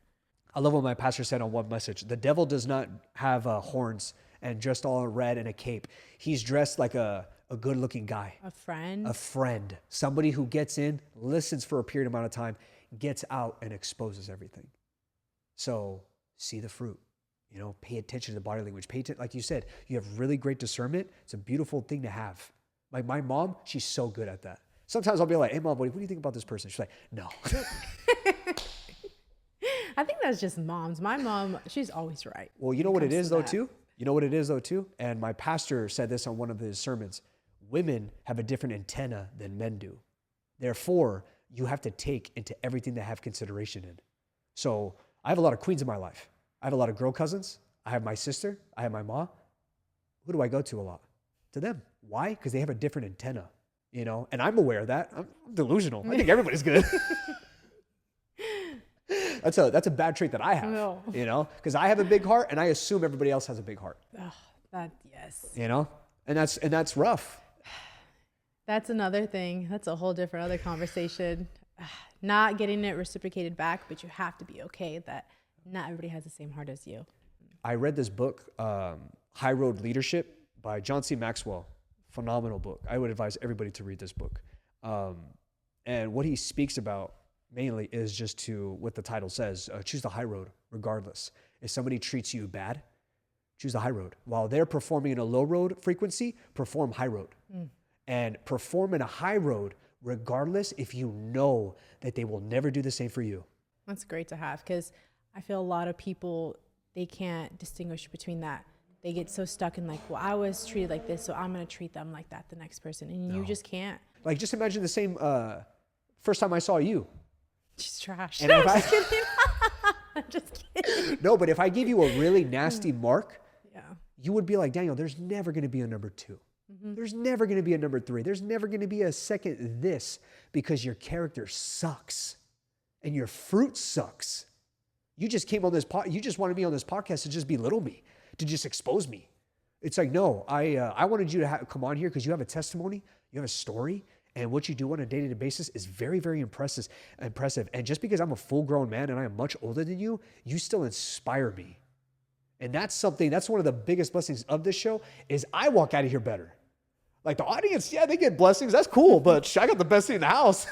I love what my pastor said on one message. The devil does not have horns and dressed all in red and a cape. He's dressed like a good-looking guy. A friend. A friend. Somebody who gets in, listens for a period amount of time, gets out and exposes everything. So see the fruit. You know, pay attention to the body language. Like you said, you have really great discernment. It's a beautiful thing to have. Like my mom, she's so good at that. Sometimes I'll be like, hey, Mom, what do you think about this person? She's like, no. I think that's just moms. My mom, she's always right. Well, you know what it is, though, too? You know what it is, though, too? And my pastor said this on one of his sermons. Women have a different antenna than men do. Therefore, you have to take into everything they have consideration in. So I have a lot of queens in my life. I have a lot of girl cousins. I have my sister. I have my mom. Who do I go to a lot? To them. Why? Because they have a different antenna. you know, and I'm aware of that. I'm delusional. I think everybody's good. That's a bad trait that I have, No. you know, because I have a big heart and I assume everybody else has a big heart, Yes. you know, and that's rough. That's another thing. That's a whole different other conversation. Not getting it reciprocated back, but you have to be okay that not everybody has the same heart as you. I read this book, High Road Leadership by John C. Maxwell. Phenomenal book. I would advise everybody to read this book. And what he speaks about mainly is just to, what the title says, choose the high road regardless. If somebody treats you bad, choose the high road. While they're performing in a low road frequency, perform high road. And perform in a high road regardless if you know that they will never do the same for you. That's great to have, because I feel a lot of people, they can't distinguish between that. They get so stuck in like, well, I was treated like this, so I'm going to treat them like that, the next person. And you just can't. Like, just imagine the same first time I saw you. She's trash. And I'm if just kidding. I'm just kidding. No, but if I give you a really nasty mark, Yeah. you would be like, Daniel, there's never going to be a number 2. There's never going to be a number 3. There's never going to be a second this, because your character sucks and your fruit sucks. You just came on this you just wanted me on this podcast to just belittle me, to just expose me. It's like, no, I wanted you to come on here because you have a testimony, you have a story, and what you do on a day-to-day basis is very, very impressive. And just because I'm a full-grown man and I am much older than you, you still inspire me. And that's one of the biggest blessings of this show, is I walk out of here better. Like, the audience, yeah, they get blessings. That's cool, but I got the best thing in the house.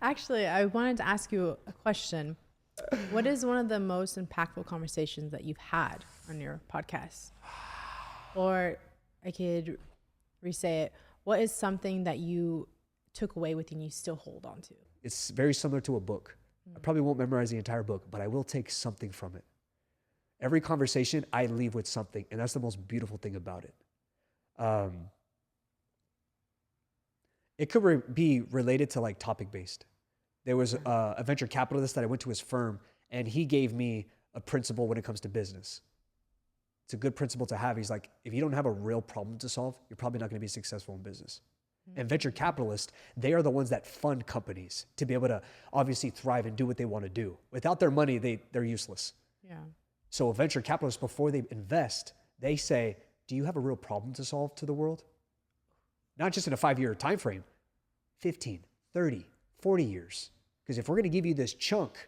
Actually, I wanted to ask you a question. What is one of the most impactful conversations that you've had on your podcast? Or I could re-say it. What is something that you took away with you and you still hold on to? It's very similar to a book. I probably won't memorize the entire book, but I will take something from it. Every conversation, I leave with something, and that's the most beautiful thing about it. It could be related to like topic-based. There was a venture capitalist that I went to his firm, and he gave me a principle when it comes to business. It's a good principle to have. He's like, if you don't have a real problem to solve, you're probably not going to be successful in business. And venture capitalists, they are the ones that fund companies to be able to obviously thrive and do what they want to do. Without their money, they're useless. Yeah. So a venture capitalist, before they invest, they say, do you have a real problem to solve to the world? Not just in a 5-year time frame, 15, 30, 40 years. Because if we're going to give you this chunk,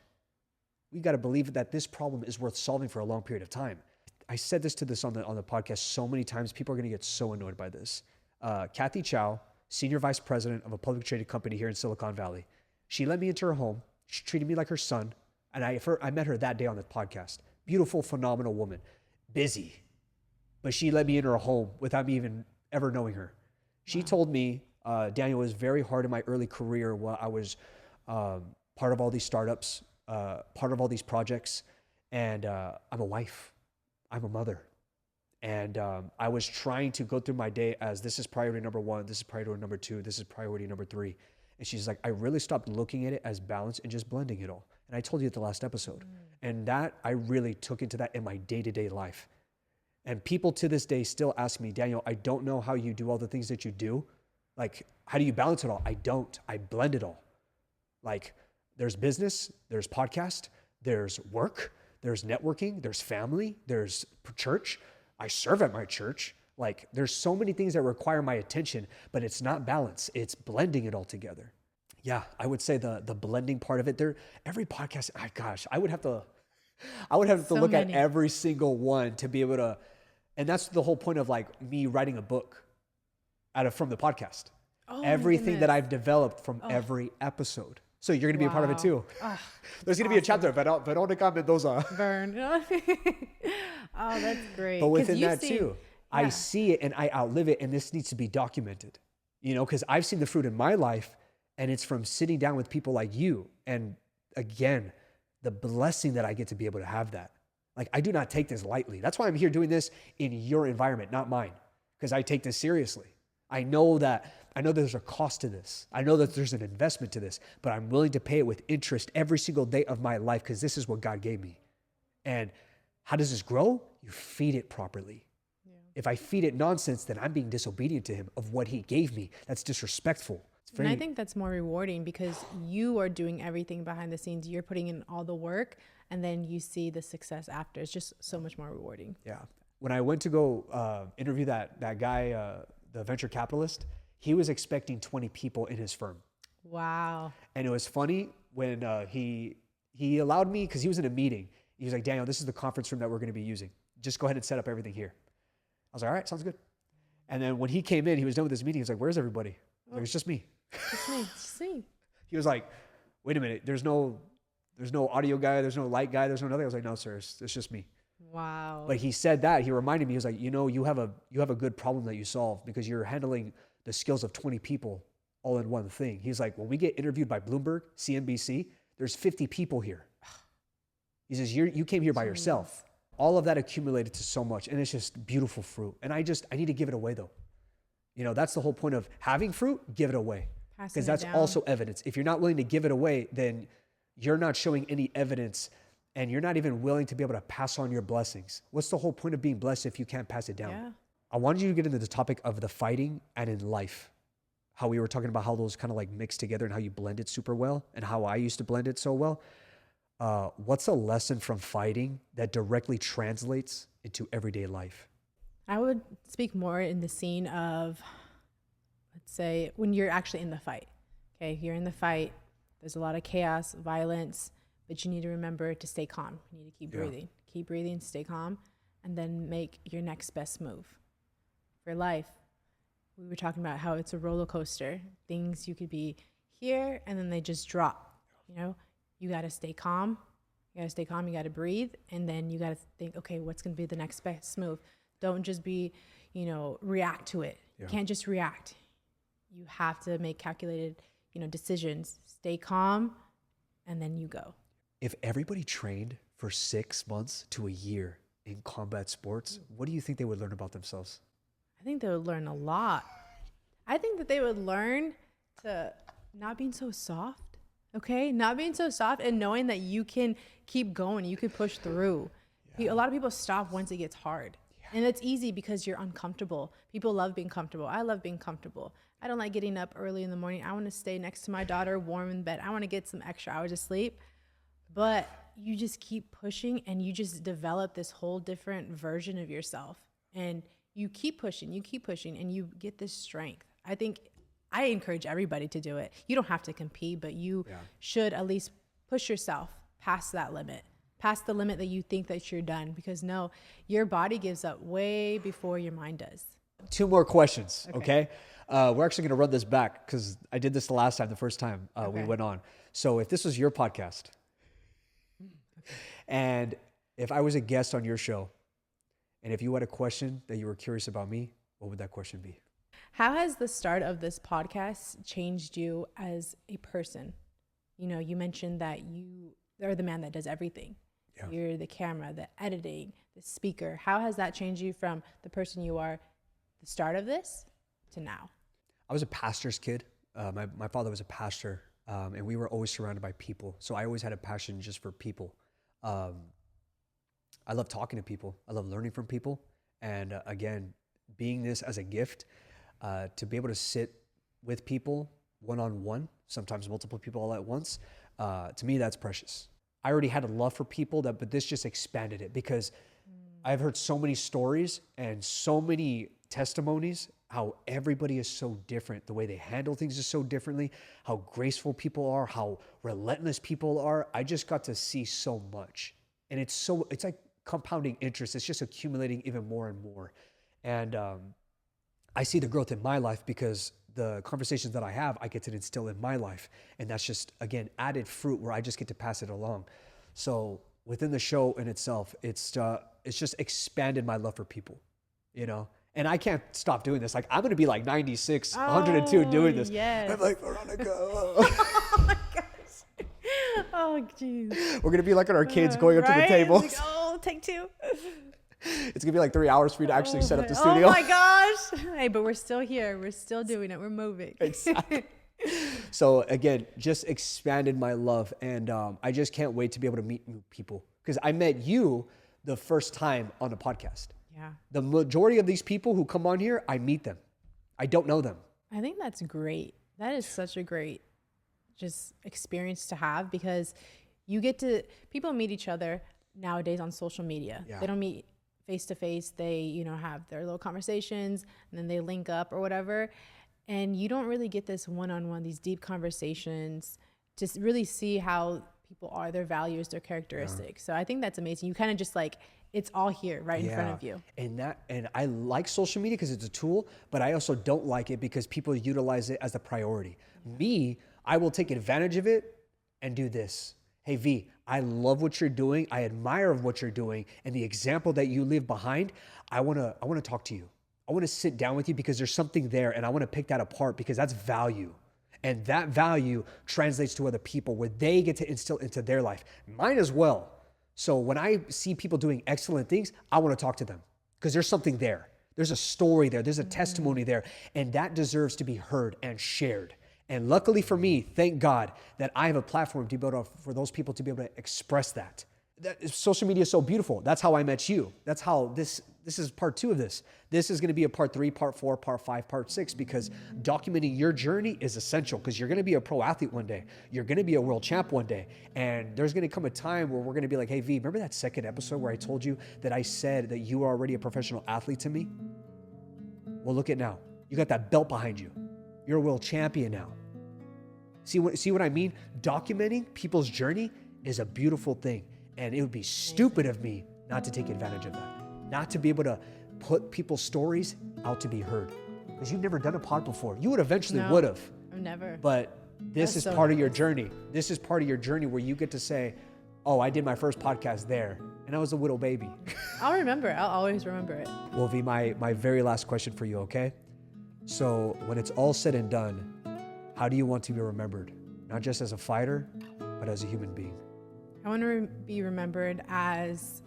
we got to believe that this problem is worth solving for a long period of time. I said this on the podcast so many times, people are going to get so annoyed by this. Kathy Chow, Senior Vice President of a publicly traded company here in Silicon Valley. She let me into her home. She treated me like her son. And I met her that day on the podcast. Beautiful, phenomenal woman. Busy. But she let me into her home without me even ever knowing her. She told me, Daniel, it was very hard in my early career while I was part of all these startups, part of all these projects. And I'm a wife. I'm a mother. And I was trying to go through my day as this is priority number 1, this is priority number 2, this is priority number 3. And she's like, I really stopped looking at it as balance and just blending it all. And I told you at the last episode. And that I really took into that in my day-to-day life. And people to this day still ask me, Daniel, I don't know how you do all the things that you do. Like, how do you balance it all? I don't. I blend it all. Like, there's business, there's podcast, there's work, there's networking, there's family, there's church. I serve at my church. Like, there's so many things that require my attention, but it's not balance. It's blending it all together. Yeah, I would say the blending part of it. Every podcast, I would have to look at every single one to be able to, and that's the whole point of like me writing a book from the podcast. Oh, Everything that I've developed from every episode. So you're going to be a part of it too. There's going to be a chapter, Veronica Mendoza. Vern. Oh, that's great. But within that too, I see it and I outlive it, and this needs to be documented, because I've seen the fruit in my life, and it's from sitting down with people like you. And again, the blessing that I get to be able to have that. Like, I do not take this lightly. That's why I'm here doing this in your environment, not mine, because I take this seriously. I know there's a cost to this. I know that there's an investment to this, but I'm willing to pay it with interest every single day of my life, because this is what God gave me. And how does this grow? You feed it properly. Yeah. If I feed it nonsense, then I'm being disobedient to him of what he gave me. That's disrespectful. And I think that's more rewarding because you are doing everything behind the scenes. You're putting in all the work and then you see the success after. It's just so much more rewarding. Yeah. When I went to go interview that guy, the venture capitalist, he was expecting 20 people in his firm. Wow. And it was funny when he allowed me, because he was in a meeting. He was like, Daniel, this is the conference room that we're going to be using. Just go ahead and set up everything here. I was like, all right, sounds good. And then when he came in, he was done with his meeting. He was like, where's everybody? I was like, it's just me. Just me. Just me. He was like, wait a minute. There's no audio guy. There's no light guy. There's no nothing. I was like, no, sir, it's just me. Wow. But he said that. He reminded me. He was like, you have a good problem that you solve because you're handling the skills of 20 people all in one thing. He's like, when we get interviewed by Bloomberg, CNBC, there's 50 people here. He says, you came here by yourself. All of that accumulated to so much, and it's just beautiful fruit. And I need to give it away though. That's the whole point of having fruit, give it away. Because that's also evidence. If you're not willing to give it away, then you're not showing any evidence and you're not even willing to be able to pass on your blessings. What's the whole point of being blessed if you can't pass it down? Yeah. I wanted you to get into the topic of the fighting and in life. How we were talking about how those kind of like mix together and how you blend it super well and how I used to blend it so well. What's a lesson from fighting that directly translates into everyday life? I would speak more in the scene of, let's say, when you're actually in the fight. Okay, you're in the fight. There's a lot of chaos, violence, but you need to remember to stay calm. You need to keep breathing. Keep breathing, stay calm, and then make your next best move. For life, we were talking about how it's a roller coaster. Things you could be here, and then they just drop. You got to stay calm. You got to stay calm. You got to breathe. And then you got to think, okay, what's going to be the next best move? Don't just be, react to it. Yeah. You can't just react. You have to make calculated, decisions. Stay calm, and then you go. If everybody trained for 6 months to a year in combat sports, what do you think they would learn about themselves? I think they would learn a lot. I think that they would learn to not being so soft. Okay, not being so soft and knowing that you can keep going, you can push through. Yeah. A lot of people stop once it gets hard. Yeah. And it's easy because you're uncomfortable. People love being comfortable. I love being comfortable. I don't like getting up early in the morning. I want to stay next to my daughter, warm in bed. I want to get some extra hours of sleep. But you just keep pushing and you just develop this whole different version of yourself. And you keep pushing, and you get this strength. I encourage everybody to do it. You don't have to compete, but you should at least push yourself past that limit, past the limit that you think that you're done. Because no, your body gives up way before your mind does. 2 more questions, okay? We're actually going to run this back because I did this the last time, the first time we went on. So if this was your podcast, and if I was a guest on your show, and if you had a question that you were curious about me, what would that question be? How has the start of this podcast changed you as a person? You mentioned that you are the man that does everything. Yeah. You're the camera, the editing, the speaker. How has that changed you from the person you are the start of this to now? I was a pastor's kid. My father was a pastor, and we were always surrounded by people. So I always had a passion just for people. I love talking to people. I love learning from people. And again, being this as a gift, to be able to sit with people one-on-one, sometimes multiple people all at once, to me, that's precious. I already had a love for people, but this just expanded it because I've heard so many stories and so many testimonies, how everybody is so different. The way they handle things is so differently, how graceful people are, how relentless people are. I just got to see so much. And it's like compounding interest. It's just accumulating even more and more. And I see the growth in my life because the conversations that I have, I get to instill in my life. And that's just, again, added fruit where I just get to pass it along. So within the show in itself, it's just expanded my love for people, And I can't stop doing this. Like, I'm going to be like 96, 102 doing this. Yes. I'm like, Veronica. Oh, my gosh. Oh, jeez. We're going to be like at our kids going up to the table. Like, take 2. It's going to be like 3 hours for you to actually set up the studio. Oh, my gosh. Hey, but we're still here. We're still doing it. We're moving. Exactly. So, again, just expanded my love. And I just can't wait to be able to meet new people. Because I met you the first time on a podcast. Yeah. The majority of these people who come on here, I meet them. I don't know them. I think that's great. That is such a great just experience to have, because you get to, people meet each other nowadays on social media. Yeah. They don't meet face to face. They, you know, have their little conversations and then they link up or whatever. And you don't really get this one-on-one, these deep conversations to really see how people are, their values, their characteristics. So I think that's amazing. You kind of just like, it's all here right in front of you. And I like social media because it's a tool, but I also don't like it because people utilize it as a priority. Me, I will take advantage of it and do this. Hey V, I love what you're doing. I admire what you're doing and the example that you leave behind. I want to talk to you. I want to sit down with you because there's something there and I want to pick that apart because that's value. And that value translates to other people where they get to instill into their life. Mine as well. So when I see people doing excellent things, I want to talk to them because there's something there. There's a story there. There's a testimony there. And that deserves to be heard and shared. And luckily for me, thank God that I have a platform to be able to, for those people to be able to express that. Social media is so beautiful. That's how I met you. That's how this is part 2 of this. This is going to be a part 3, part 4, part 5, part 6, because documenting your journey is essential because you're going to be a pro athlete one day. You're going to be a world champ one day. And there's going to come a time where we're going to be like, hey, V, remember that second episode where I told you that I said that you were already a professional athlete to me? Well, look at now. You got that belt behind you. You're a world champion now. See what I mean? Documenting people's journey is a beautiful thing. And it would be stupid of me not to take advantage of that. Not to be able to put people's stories out to be heard. Because you've never done a pod before. You would eventually would have. I've never. But this is part of your journey. This is part of your journey where you get to say, oh, I did my first podcast there. And I was a little baby. I'll remember. I'll always remember it. Well, V, my very last question for you, okay? So when it's all said and done, how do you want to be remembered? Not just as a fighter, but as a human being. I want to be remembered as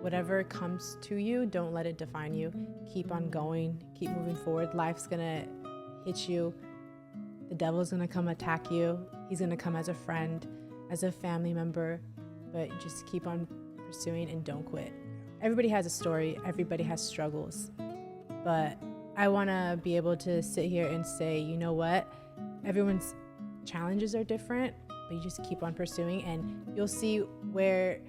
whatever comes to you, don't let it define you. Keep on going, keep moving forward. Life's going to hit you. The devil's going to come attack you. He's going to come as a friend, as a family member, but just keep on pursuing and don't quit. Everybody has a story. Everybody has struggles, but I want to be able to sit here and say, you know what? Everyone's challenges are different, but you just keep on pursuing and you'll see where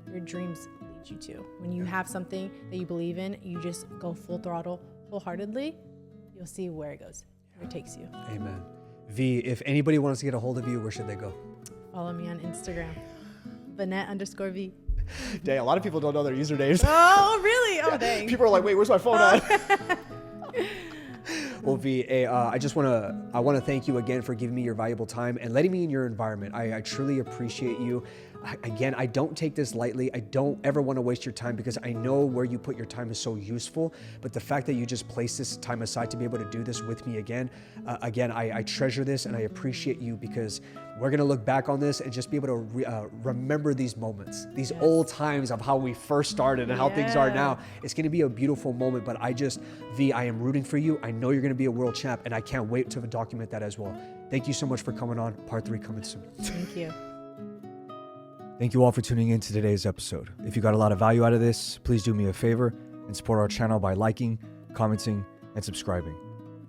your dreams lead you to. When you have something that you believe in, you just go full throttle, wholeheartedly, you'll see where it goes, where it takes you. Amen. V, if anybody wants to get a hold of you, where should they go? Follow me on Instagram, Vanette_V. Dang, a lot of people don't know their usernames. Oh, really? Oh, dang. People are like, wait, where's my phone at? Well, V, I want to thank you again for giving me your valuable time and letting me in your environment. I truly appreciate you. Again, I don't take this lightly. I don't ever want to waste your time because I know where you put your time is so useful. But the fact that you just place this time aside to be able to do this with me again, I treasure this and I appreciate you because we're going to look back on this and just be able to remember these moments, these old times of how we first started and how things are now. It's going to be a beautiful moment, but V, I am rooting for you. I know you're going to be a world champ and I can't wait to document that as well. Thank you so much for coming on. Part 3 coming soon. Thank you. Thank you all for tuning in to today's episode. If you got a lot of value out of this, please do me a favor and support our channel by liking, commenting, and subscribing.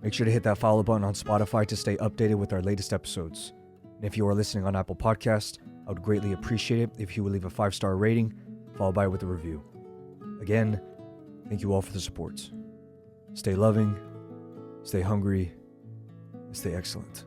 Make sure to hit that follow button on Spotify to stay updated with our latest episodes. And if you are listening on Apple Podcasts, I would greatly appreciate it if you would leave a 5-star rating, followed by with a review. Again, thank you all for the support. Stay loving, stay hungry, and stay excellent.